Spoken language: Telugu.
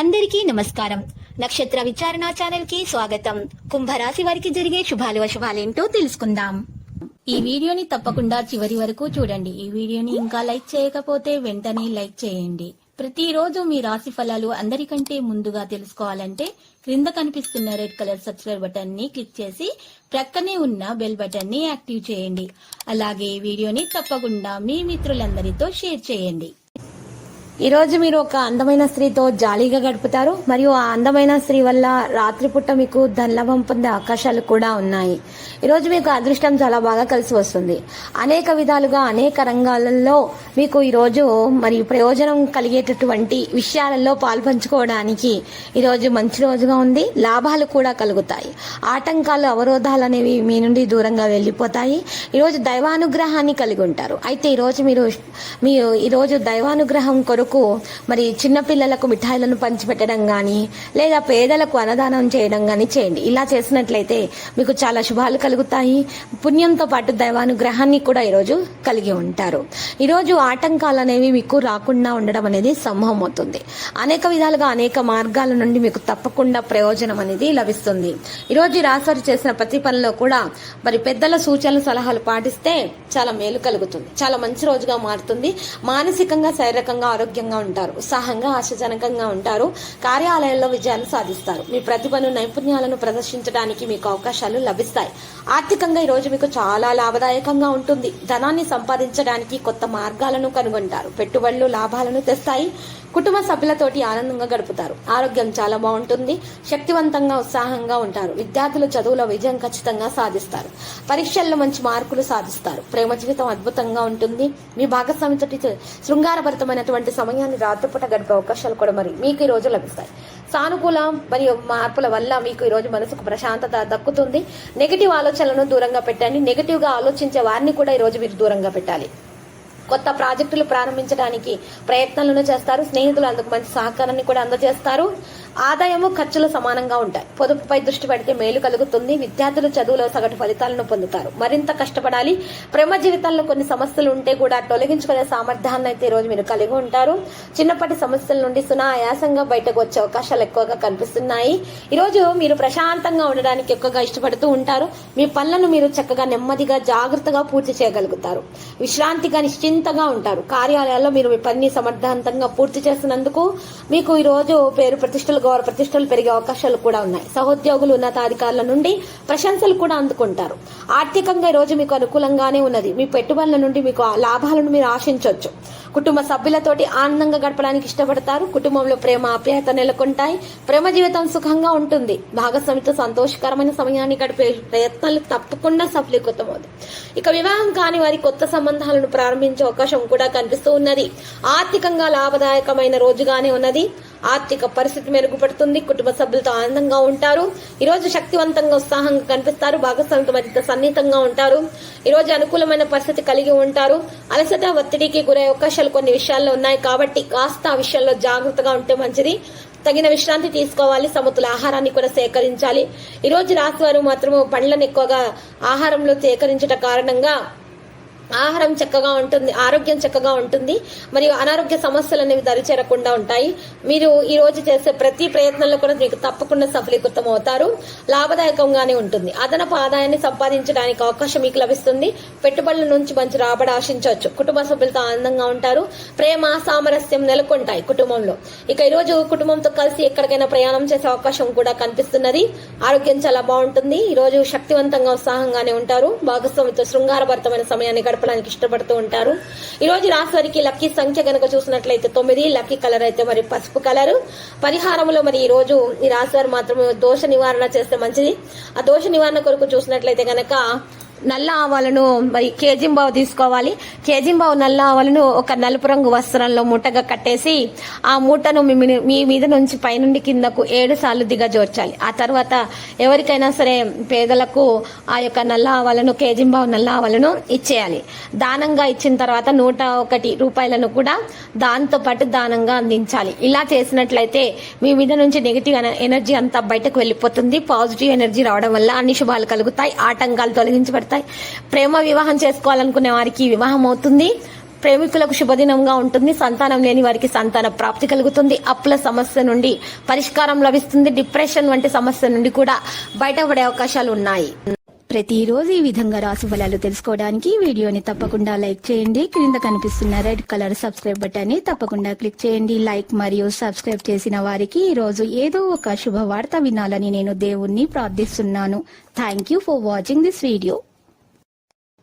అందరికీ నమస్కారం. నక్షత్ర విచారణ ఛానల్ కి స్వాగతం. కుంభరాశి వారికి జరిగే శుభాలు అశుభాలేంటో తెలుసుకుందాం. ఈ వీడియోని తప్పకుండా చివరి వరకు చూడండి. ఈ వీడియోని ఇంకా లైక్ చేయకపోతే వెంటనే లైక్ చేయండి. ప్రతిరోజు మీ రాశి ఫలాలు అందరికంటే ముందుగా తెలుసుకోవాలంటే క్రింద కనిపిస్తున్న రెడ్ కలర్ సబ్స్క్రైబ్ బటన్ ని క్లిక్ చేసి ప్రక్కనే ఉన్న బెల్ బటన్ ని యాక్టివ్ చేయండి. అలాగే ఈ వీడియోని తప్పకుండా మీ మిత్రులందరితో షేర్ చేయండి. ఈ రోజు మీరు ఒక అందమైన స్త్రీతో జాలీగా గడుపుతారు. మరియు ఆ అందమైన స్త్రీ వల్ల రాత్రిపూట మీకు ధనలాభం పొందే అవకాశాలు కూడా ఉన్నాయి. ఈరోజు మీకు అదృష్టం చాలా బాగా కలిసి వస్తుంది. అనేక విధాలుగా అనేక రంగాలలో మీకు ఈరోజు మరియు ప్రయోజనం కలిగేటటువంటి విషయాలలో పాల్పంచుకోవడానికి ఈరోజు మంచి రోజుగా ఉంది. లాభాలు కూడా కలుగుతాయి. ఆటంకాలు అవరోధాలు అనేవి మీ నుండి దూరంగా వెళ్ళిపోతాయి. ఈరోజు దైవానుగ్రహాన్ని కలిగి ఉంటారు. అయితే ఈరోజు దైవానుగ్రహం కొరకు మరి చిన్నపిల్లలకు మిఠాయిలను పంచిపెట్టడం గాని లేదా పేదలకు అన్నదానం చేయడం గాని చేయండి. ఇలా చేసినట్లయితే మీకు చాలా శుభాలు కలుగుతాయి. పుణ్యంతో పాటు దైవానుగ్రహాన్ని కూడా ఈరోజు కలిగి ఉంటారు. ఈరోజు ఆటంకాలు అనేవి మీకు రాకుండా ఉండడం అనేది సంభవం అవుతుంది. అనేక విధాలుగా అనేక మార్గాల నుండి మీకు తప్పకుండా ప్రయోజనం అనేది లభిస్తుంది. ఈరోజు ఈ రాశి చేసిన ప్రతి పనిలో కూడా మరి పెద్దల సూచనలు సలహాలు పాటిస్తే చాలా మేలు కలుగుతుంది. చాలా మంచి రోజుగా మారుతుంది. మానసికంగా శారీరకంగా ఆరోగ్యంగా ఉంటారు. ఉత్సాహంగా ఆశాజనకంగా ఉంటారు. కార్యాలయాల్లో విజయాలు సాధిస్తారు. మీ ప్రతిభను నైపుణ్యాలను ప్రదర్శించడానికి మీకు అవకాశాలు లభిస్తాయి. ఆర్థికంగా ఈ రోజు మీకు చాలా లాభదాయకంగా ఉంటుంది. ధనాన్ని సంపాదించడానికి కొత్త మార్గాలను కనుగొంటారు. పెట్టుబడులు లాభాలను తెస్తాయి. కుటుంబ సభ్యులతోటి ఆనందంగా గడుపుతారు. ఆరోగ్యం చాలా బాగుంటుంది. శక్తివంతంగా ఉత్సాహంగా ఉంటారు. విద్యార్థులు చదువులో విజయం ఖచ్చితంగా సాధిస్తారు. పరీక్షల్లో మంచి మార్కులు సాధిస్తారు. ప్రేమ జీవితం అద్భుతంగా ఉంటుంది. మీ భాగస్వామితో శృంగారభరితమైనటువంటి సమయాన్ని రాత్రిపూట గడిపే అవకాశాలు కూడా మరి మీకు ఈ రోజు లభిస్తాయి. సానుకూల మరియు మార్పుల వల్ల మీకు ఈ రోజు మనసుకు ప్రశాంతత దక్కుతుంది. నెగిటివ్ ఆలోచనలను దూరంగా పెట్టండి. నెగిటివ్ గా ఆలోచించే వారిని కూడా ఈ రోజు మీరు దూరంగా పెట్టాలి. కొత్త ప్రాజెక్టులు ప్రారంభించడానికి ప్రయత్నాలను చేస్తారు. స్నేహితులు అందుకు మంచి సహకారాన్ని కూడా అందజేస్తారు. ఆదాయము ఖర్చులు సమానంగా ఉంటాయి. పొదుపుపై దృష్టి పెడితే మేలు కలుగుతుంది. విద్యార్థులు చదువులో సగటు ఫలితాలను పొందుతారు. మరింత కష్టపడాలి. ప్రేమ జీవితాల్లో కొన్ని సమస్యలు ఉంటే కూడా తొలగించుకునే సామర్థ్యాన్ని అయితే ఈ రోజు మీరు కలిగి ఉంటారు. చిన్నప్పటి సమస్యల నుండి సునాయాసంగా బయటకు వచ్చే అవకాశాలు ఎక్కువగా కనిపిస్తున్నాయి. ఈ రోజు మీరు ప్రశాంతంగా ఉండడానికి ఎక్కువగా ఇష్టపడుతూ ఉంటారు. మీ పనులను మీరు చక్కగా నెమ్మదిగా జాగ్రత్తగా పూర్తి చేయగలుగుతారు. విశ్రాంతిగా నిశ్చింతగా ఉంటారు. కార్యాలయాల్లో మీరు మీ పనిని సమర్థవంతంగా పూర్తి చేసినందుకు మీకు ఈ రోజు పేరు ప్రతిష్టలు గౌరవ ప్రతిష్టలు పెరిగే అవకాశాలు కూడా ఉన్నాయి. సహోద్యోగులు ఉన్నతాధికారుల నుండి ప్రశంసలు కూడా అందుకుంటారు. ఆర్థికంగా ఈ రోజు మీకు అనుకూలంగానే ఉన్నది. మీ పెట్టుబడుల నుండి మీకు లాభాలను మీరు ఆశించవచ్చు. కుటుంబ సభ్యులతోటి ఆనందంగా గడపడానికి ఇష్టపడతారు. కుటుంబంలో ప్రేమ ఆప్యాయత నెలకొంటాయి. ప్రేమ జీవితం సుఖంగా ఉంటుంది. భాగస్వామితో సంతోషకరమైన సమయాన్ని గడిపే ప్రయత్నాలు తప్పకుండా సఫలీకృతమవుతాయి. ఇక వివాహం కాని వారి కొత్త సంబంధాలను ప్రారంభించే అవకాశం కూడా కనిపిస్తూ ఉన్నది. ఆర్థికంగా లాభదాయకమైన రోజుగానే ఉన్నది. ఆర్థిక పరిస్థితి మెరుగుపడుతుంది. కుటుంబ సభ్యులతో ఆనందంగా ఉంటారు. ఈ రోజు శక్తివంతంగా ఉత్సాహంగా కనిపిస్తారు. భాగస్వామితో మరింత సన్నిహితంగా ఉంటారు. ఈ రోజు అనుకూలమైన పరిస్థితి కలిగి ఉంటారు. అలసట ఒత్తిడికి గురయ్యే అవకాశాలు కొన్ని విషయాల్లో ఉన్నాయి కాబట్టి కాస్త ఆ విషయాల్లో జాగ్రత్తగా ఉంటే మంచిది. తగిన విశ్రాంతి తీసుకోవాలి. సమతుల ఆహారాన్ని కూడా సేకరించాలి. ఈ రోజు రాశి వారు మాత్రము పండ్లను ఎక్కువగా ఆహారంలో సేకరించట కారణంగా ఆహారం చక్కగా ఉంటుంది. ఆరోగ్యం చక్కగా ఉంటుంది. మరియు అనారోగ్య సమస్యలు అనేవి దరిచేరకుండా ఉంటాయి. మీరు ఈ రోజు చేసే ప్రతి ప్రయత్నంలో కూడా మీకు తప్పకుండా సఫలీకృతం అవుతారు. లాభదాయకంగానే ఉంటుంది. అదనపు ఆదాయాన్ని సంపాదించడానికి అవకాశం మీకు లభిస్తుంది. పెట్టుబడుల నుంచి మంచి రాబడి ఆశించవచ్చు. కుటుంబ సభ్యులతో ఆనందంగా ఉంటారు. ప్రేమ సామరస్యం నెలకొంటాయి కుటుంబంలో. ఇక ఈ రోజు కుటుంబంతో కలిసి ఎక్కడికైనా ప్రయాణం చేసే అవకాశం కూడా కనిపిస్తున్నది. ఆరోగ్యం చాలా బాగుంటుంది. ఈ రోజు శక్తివంతంగా ఉత్సాహంగానే ఉంటారు. భాగస్వామితో శృంగారభరితమైన సమయాన్ని గడపడానికి ఇష్టపడుతూ ఉంటారు. ఈ రోజు రాశి వారికి లక్కీ సంఖ్య గనక చూసినట్లయితే 9. లక్కీ కలర్ అయితే మరి పసుపు కలర్. పరిహారంలో మరి ఈ రోజు ఈ రాశి వారు మాత్రమే దోష నివారణ చేస్తే మంచిది. ఆ దోష నివారణ కొరకు చూసినట్లయితే గనక నల్ల ఆవాలను మరి కేజింబావు తీసుకోవాలి. కేజింబావు నల్ల ఆవాలను ఒక నలుపు రంగు వస్త్రంలో మూటగా కట్టేసి ఆ మూటను మీ మీద నుంచి పైనుండి కిందకు 7 సార్లు దిగజోర్చాలి. ఆ తర్వాత ఎవరికైనా సరే పేదలకు ఆ యొక్క నల్ల ఆవాలను కేజింబావు నల్ల ఆవాలను ఇచ్చేయాలి. దానంగా ఇచ్చిన తర్వాత 101 రూపాయలను కూడా దాంతో పాటు దానంగా అందించాలి. ఇలా చేసినట్లయితే మీ మీద నుంచి నెగిటివ్ ఎనర్జీ అంతా బయటకు వెళ్ళిపోతుంది. పాజిటివ్ ఎనర్జీ రావడం వల్ల అన్ని శుభాలు కలుగుతాయి. ఆటంకాలు తొలగించబడతాయి. ప్రేమ వివాహం చేసుకోవాలనుకునే వారికి వివాహం అవుతుంది. ప్రేమికులకు శుభదినంగా ఉంటుంది. సంతానం లేని వారికి సంతాన ప్రాప్తి కలుగుతుంది. అప్పుల సమస్య నుండి పరిష్కారం లభిస్తుంది. డిప్రెషన్ వంటి సమస్య నుండి కూడా బయటపడే అవకాశాలు ఉన్నాయి. ప్రతిరోజు ఈ విధంగా రాశి ఫలాలు తెలుసుకోవడానికి ఈ వీడియోని తప్పకుండా లైక్ చేయండి. క్రింద కనిపిస్తున్న రెడ్ కలర్ సబ్స్క్రైబ్ బటన్ ని తప్పకుండా క్లిక్ చేయండి. లైక్ మరియు సబ్స్క్రైబ్ చేసిన వారికి ఈ రోజు ఏదో ఒక శుభవార్త వినాలని నేను దేవుణ్ణి ప్రార్థిస్తున్నాను. Thank you for watching this video.